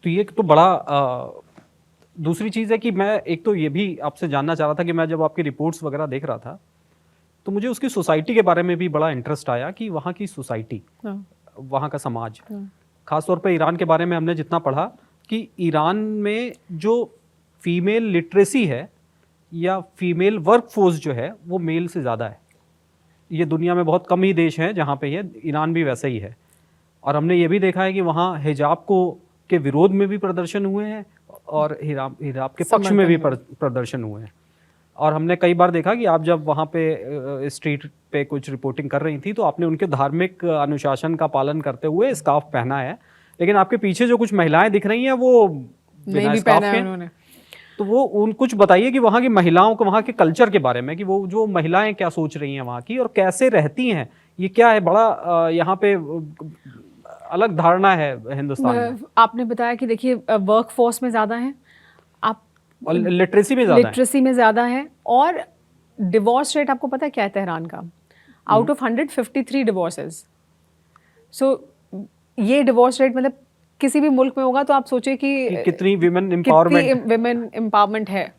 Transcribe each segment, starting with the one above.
तो ये तो बड़ा दूसरी चीज़ है कि मैं एक तो ये भी आपसे जानना चाह रहा था कि मैं जब आपकी रिपोर्ट्स वगैरह देख रहा था तो मुझे उसकी सोसाइटी के बारे में भी बड़ा इंटरेस्ट आया कि वहाँ की सोसाइटी, वहाँ का समाज, खासतौर पे ईरान के बारे में हमने जितना पढ़ा कि ईरान में जो फीमेल लिटरेसी है या फीमेल वर्क फोर्स जो है वो मेल से ज़्यादा है। ये दुनिया में बहुत कम ही देश हैं जहाँ पे ये, ईरान भी वैसा ही है। और हमने ये भी देखा है कि वहाँ हिजाब को के विरोध में भी प्रदर्शन हुए हैं और हिजाब के पक्ष में भी प्रदर्शन हुए हैं। और हमने कई बार देखा कि आप जब वहाँ पे स्ट्रीट पे कुछ रिपोर्टिंग कर रही थी तो आपने उनके धार्मिक अनुशासन का पालन करते हुए स्कार्फ पहना है, लेकिन आपके पीछे जो कुछ महिलाएं दिख रही हैं वो बिना स्कार्फ के। तो वो उन कुछ बताइए कि वहाँ की महिलाओं को, वहाँ के कल्चर के बारे में, कि वो जो महिलाएं क्या सोच रही हैं वहाँ की और कैसे रहती हैं। ये क्या है, बड़ा यहाँ पे अलग धारणा है हिंदुस्तान में। आपने बताया कि देखिए वर्क फोर्स में ज़्यादा है, आप लिटरेसी में ज़्यादा है और डिवोर्स रेट आपको पता है क्या है तेहरान का? Out of 153 divorces. सो ये डिवोर्स रेट मतलब किसी भी मुल्क में होगा तो आप सोचिए कि कितनी विमेन एम्पावरमेंट है।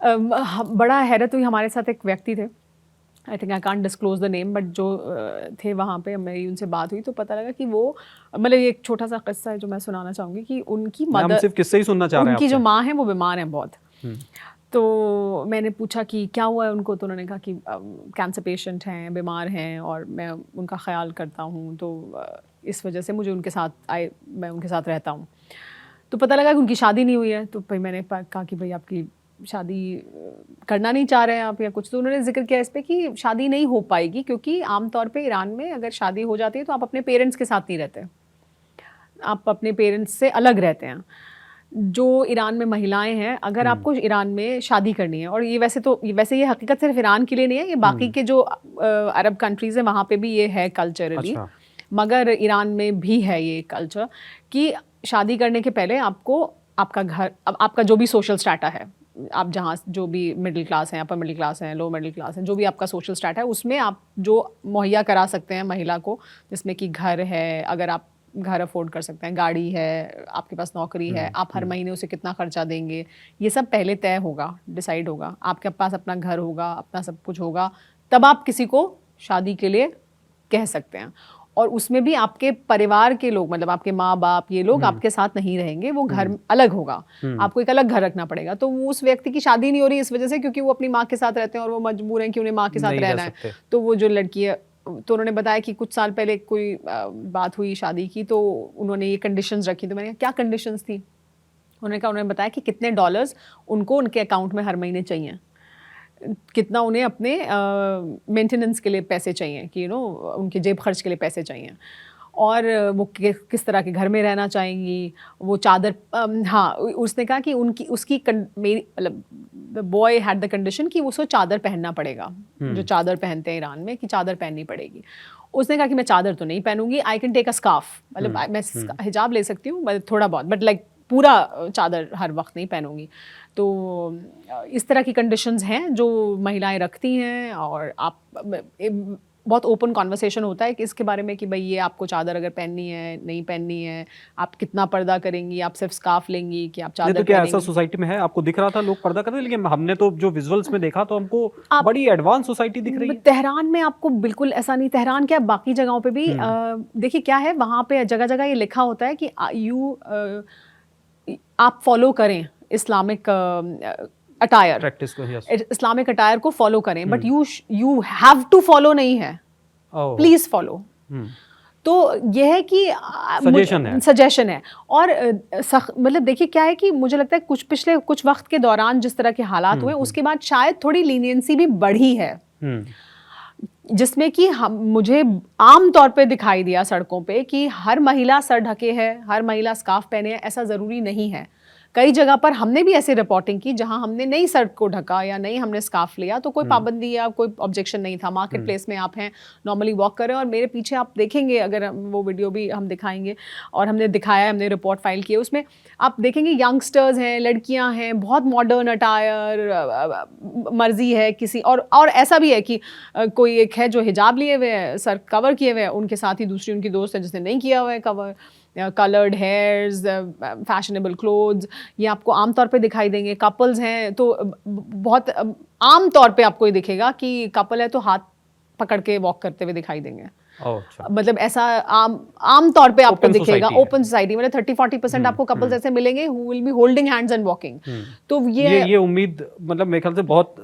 बड़ा हैरत हुई, हमारे साथ एक व्यक्ति थे, I think I can't disclose the name, but जो थे वहाँ पे मेरी उनसे बात हुई तो पता लगा कि वो, मतलब ये एक छोटा सा किस्सा है जो मैं सुनाना चाहूँगी कि उनकी मदर, सिर्फ किस्से ही सुनना चाह रहे हैं, उनकी जो माँ है वो बीमार है बहुत। तो मैंने पूछा कि क्या हुआ है उनको, तो उन्होंने कहा कि कैंसर पेशेंट हैं, बीमार हैं और मैं उनका ख्याल करता हूँ, तो इस वजह से मुझे उनके साथ मैं उनके साथ रहता हूँ। तो पता लगा कि उनकी शादी नहीं हुई है। तो भाई मैंने कहा कि भाई आपकी शादी करना नहीं चाह रहे हैं आप या कुछ, तो उन्होंने जिक्र किया इस पे कि शादी नहीं हो पाएगी क्योंकि आमतौर पे ईरान में अगर शादी हो जाती है तो आप अपने पेरेंट्स के साथ नहीं रहते, आप अपने पेरेंट्स से अलग रहते हैं। जो ईरान में महिलाएं हैं, अगर आपको ईरान में शादी करनी है, और ये वैसे ये हकीकत सिर्फ ईरान के लिए नहीं है, ये बाकी के जो अरब कंट्रीज़ हैं वहाँ पे भी ये है कल्चरली। अच्छा। मगर ईरान में भी है ये कल्चर कि शादी करने के पहले आपको आपका घर, आपका जो भी सोशल स्टाटा है, आप जहाँ जो भी मिडिल क्लास हैं, अपर मिडिल क्लास हैं, लो मिडिल क्लास हैं, जो भी आपका सोशल स्टाटा है उसमें आप जो मुहैया करा सकते हैं महिला को, जिसमें कि घर है, अगर आप घर अफोर्ड कर सकते हैं, गाड़ी है, आपके पास नौकरी है, आप हर महीने उसे कितना खर्चा देंगे, ये सब पहले तय होगा, डिसाइड होगा। आपके पास अपना घर होगा, अपना सब कुछ होगा, तब आप किसी को शादी के लिए कह सकते हैं। और उसमें भी आपके परिवार के लोग, मतलब आपके माँ बाप, ये लोग आपके साथ नहीं रहेंगे, वो घर अलग होगा, आपको एक अलग घर रखना पड़ेगा। तो वो उस व्यक्ति की शादी नहीं हो रही इस वजह से क्योंकि वो अपनी माँ के साथ रहते हैं और वो मजबूर हैं कि उन्हें माँ के साथ रहना है। तो वो जो लड़की है, तो उन्होंने बताया कि कुछ साल पहले कोई बात हुई शादी की, तो उन्होंने ये कंडीशंस रखी। तो मैंने कहा क्या कंडीशंस थी? उन्होंने बताया कि कितने डॉलर्स उनको उनके अकाउंट में हर महीने चाहिए, कितना उन्हें अपने मेंटेनेंस के लिए पैसे चाहिए, कि उनके जेब खर्च के लिए पैसे चाहिए, और वो किस तरह के घर में रहना चाहेंगी, वो चादर, हाँ उसने कहा कि मेरी मतलब the boy had the condition कि उसको चादर पहनना पड़ेगा, जो चादर पहनते हैं ईरान में, कि चादर पहननी पड़ेगी। उसने कहा कि मैं चादर तो नहीं पहनूंगी, I can take a scarf, मतलब मैं हिजाब ले सकती हूँ थोड़ा बहुत, बट लाइक पूरा चादर हर वक्त नहीं पहनूंगी। तो इस तरह की कंडीशंस हैं जो महिलाएं रखती हैं, और आप बहुत ओपन कॉन्वर्सेशन होता है कि इसके बारे में कि भाई ये आपको चादर अगर पहननी है, नहीं पहननी है, आप कितना पर्दा करेंगी, आप सिर्फ स्कार्फ लेंगी कि आप चादर? तो क्या ऐसा सोसाइटी में है? आपको दिख रहा था लोग पर्दा करते, लेकिन हमने तो जो विजुअल्स में देखा तो हमको बड़ी एडवांस सोसाइटी दिख रही है। तेहरान में आपको बिल्कुल ऐसा नहीं, तेहरान क्या बाकी जगहों पे भी देखिए क्या है, वहाँ पे जगह जगह ये लिखा होता है कि आप फॉलो करें इस्लामिक अटायर, प्रैक्टिस को, इस्लामिक अटायर को फॉलो करें, but you have to follow नहीं है, प्लीज फॉलो। तो यह है कि सजेशन है। और मतलब देखिए क्या है कि मुझे लगता है पिछले कुछ वक्त के दौरान जिस तरह के हालात हुए, उसके बाद शायद थोड़ी लीनियंसी भी बढ़ी है, जिसमें कि मुझे आम तौर पे दिखाई दिया सड़कों पे कि हर महिला सर ढके है, हर महिला स्कार्फ पहने है, ऐसा ज़रूरी नहीं है। कई जगह पर हमने भी ऐसे रिपोर्टिंग की जहां हमने नहीं सर को ढका या नहीं हमने स्कार्फ लिया, तो कोई पाबंदी या कोई ऑब्जेक्शन नहीं था। मार्केट प्लेस में आप हैं, नॉर्मली वॉक कर रहे हैं, और मेरे पीछे आप देखेंगे, अगर वो वीडियो भी हम दिखाएंगे और हमने दिखाया, हमने रिपोर्ट फाइल किए, उसमें आप देखेंगे यंगस्टर्स हैं, लड़कियां हैं, बहुत मॉडर्न अटायर, मर्जी है किसी, और ऐसा भी है कि कोई एक है जो हिजाब लिए हुए है, सर कवर किए हुए हैं, उनके साथ ही दूसरी उनकी दोस्त है जिसने नहीं किया हुआ है cover. Coloured hairs, fashionable clothes, ये आपको आमतौर पे दिखाई देंगे। कपल्स हैं तो बहुत आम तौर पे आपको ये दिखेगा कि कपल है तो हाथ पकड़ के वॉक करते हुए दिखाई देंगे। अच्छा। मतलब ऐसा आम तौर पे आपको Open दिखेगा, society है। ओपन सोसाइटी, मतलब 30-40% आपको कपल्स ऐसे मिलेंगे who will be holding hands and walking. तो ये उम्मीद मतलब मेरे ख्याल से बहुत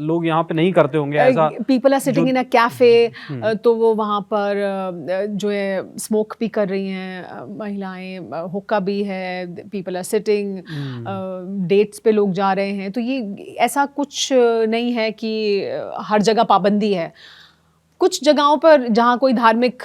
लोग यहाँ पे नहीं करते होंगे ऐसा। People are sitting in a cafe, तो वो वहाँ पर जो है स्मोक भी कर रही हैं महिलाएं, हुक्का भी है, पीपल आर सिटिंग, डेट्स पे लोग जा रहे हैं। तो ये ऐसा कुछ नहीं है कि हर जगह पाबंदी है। कुछ जगहों पर जहाँ कोई धार्मिक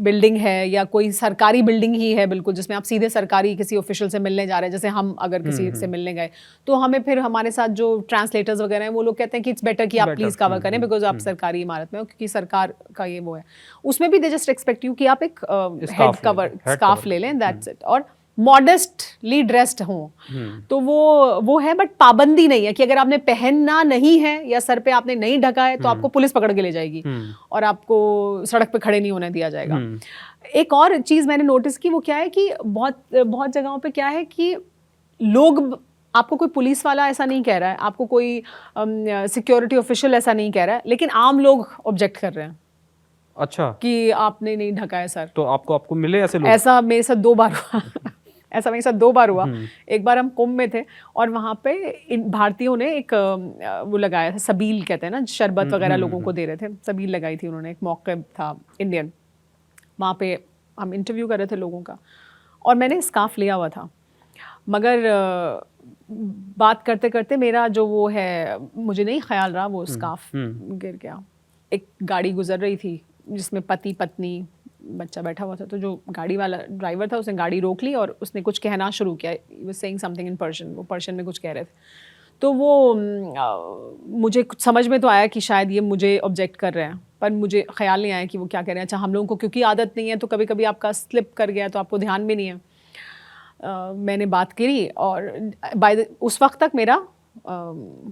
बिल्डिंग है या कोई सरकारी बिल्डिंग ही है बिल्कुल, जिसमें आप सीधे सरकारी किसी ऑफिशियल से मिलने जा रहे हैं, जैसे हम अगर किसी से मिलने गए तो हमें फिर हमारे साथ जो ट्रांसलेटर्स वगैरह हैं वो लोग कहते हैं कि इट्स बेटर कि आप प्लीज कवर करें बिकॉज आप सरकारी इमारत में हो, क्योंकि सरकार का ये वो है। उसमें भी दे जस्ट एक्सपेक्ट यू कि आप एक हेड कवर स्कार्फ ले लें, दैट्स इट, और मॉडेस्टली ड्रेस्ड हों। तो वो है, बट पाबंदी नहीं है कि अगर आपने पहनना नहीं है या सर पे आपने नहीं ढका है तो आपको पुलिस पकड़ के ले जाएगी और आपको सड़क पे खड़े नहीं होने दिया जाएगा। एक और चीज़ मैंने नोटिस की, वो क्या है कि बहुत बहुत जगहों पे क्या है कि लोग, आपको कोई पुलिस वाला ऐसा नहीं कह रहा है, आपको कोई सिक्योरिटी ऑफिशियल ऐसा नहीं कह रहा है, लेकिन आम लोग ऑब्जेक्ट कर रहे हैं। अच्छा। कि आपने नहीं ढका है सर। तो आपको मिले ऐसे लोग? ऐसा मेरे साथ 2 बार हुआ। ऐसा मेरे साथ 2 बार हुआ। एक बार हम कुंभ में थे और वहाँ पे इन भारतीयों ने एक वो लगाया था, सबील कहते हैं ना, शरबत वगैरह लोगों को दे रहे थे, सबील लगाई थी उन्होंने, एक मौक़िफ़ था इंडियन। वहाँ पे हम इंटरव्यू कर रहे थे लोगों का और मैंने स्कार्फ लिया हुआ था, मगर बात करते करते मेरा जो वो है, मुझे नहीं ख्याल रहा, वो स्कार्फ गिर गया। एक गाड़ी गुजर रही थी जिसमें पति पत्नी बच्चा बैठा हुआ था, तो जो गाड़ी वाला ड्राइवर था उसने गाड़ी रोक ली और उसने कुछ कहना शुरू किया, he was saying something in Persian, वो पर्शियन में कुछ कह रहे थे। तो वो मुझे कुछ समझ में तो आया कि शायद ये मुझे ऑब्जेक्ट कर रहे हैं, पर मुझे ख्याल नहीं आया कि वो क्या कह रहे हैं। अच्छा, हम लोगों को क्योंकि आदत नहीं है तो कभी कभी आपका स्लिप कर गया तो आपको ध्यान भी नहीं है। मैंने बात करी और उस वक्त तक मेरा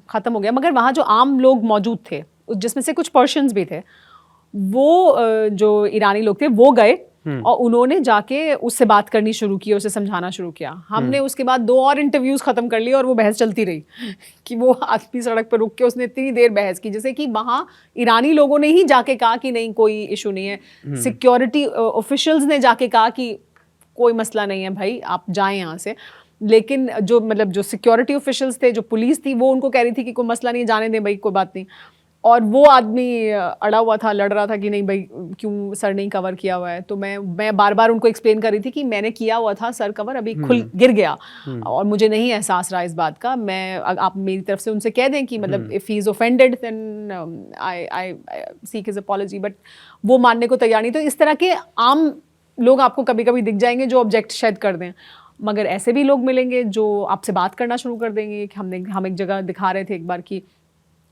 ख़त्म हो गया, मगर वहाँ जो आम लोग मौजूद थे जिसमें से कुछ पर्शियंस भी थे, वो जो ईरानी लोग थे वो गए और उन्होंने जाके उससे बात करनी शुरू की, उसे समझाना शुरू किया। हमने उसके बाद 2 और इंटरव्यूज़ ख़त्म कर लिए और वो बहस चलती रही कि वो आदमी सड़क पर रुक के उसने इतनी देर बहस की, जैसे कि वहाँ ईरानी लोगों ने ही जाके कहा कि नहीं कोई इशू नहीं है, सिक्योरिटी ऑफिशियल्स ने जाके कहा कि कोई मसला नहीं है भाई, आप जाएं यहाँ से। लेकिन जो मतलब जो सिक्योरिटी ऑफिशियल्स थे, जो पुलिस थी, वो उनको कह रही थी कि कोई मसला नहीं, जाने दें भाई, कोई बात नहीं। और वो आदमी अड़ा हुआ था, लड़ रहा था कि नहीं भाई क्यों सर नहीं कवर किया हुआ है। तो मैं बार बार उनको एक्सप्लेन कर रही थी कि मैंने किया हुआ था सर कवर, अभी गिर गया और मुझे नहीं एहसास रहा इस बात का। आप मेरी तरफ से उनसे कह दें कि मतलब if he is offended then I seek his apology, but वो मानने को तैयार नहीं। तो इस तरह के आम लोग आपको कभी कभी दिख जाएंगे जो ऑब्जेक्ट शायद कर दें, मगर ऐसे भी लोग मिलेंगे जो आपसे बात करना शुरू कर देंगे। कि हम एक जगह दिखा रहे थे एक बार की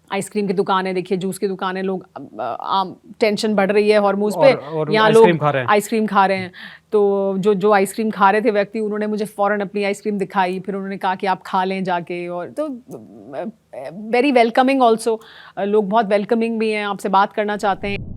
आइसक्रीम की दुकान है, देखिए जूस की दुकान है, लोग आम टेंशन बढ़ रही है हॉर्मूज पे, यहाँ लोग आइसक्रीम खा रहे हैं। तो जो आइसक्रीम खा रहे थे व्यक्ति, उन्होंने मुझे फ़ौरन अपनी आइसक्रीम दिखाई, फिर उन्होंने कहा कि आप खा लें जाके। और तो वेरी वेलकमिंग ऑल्सो, लोग बहुत वेलकमिंग भी हैं, आपसे बात करना चाहते हैं।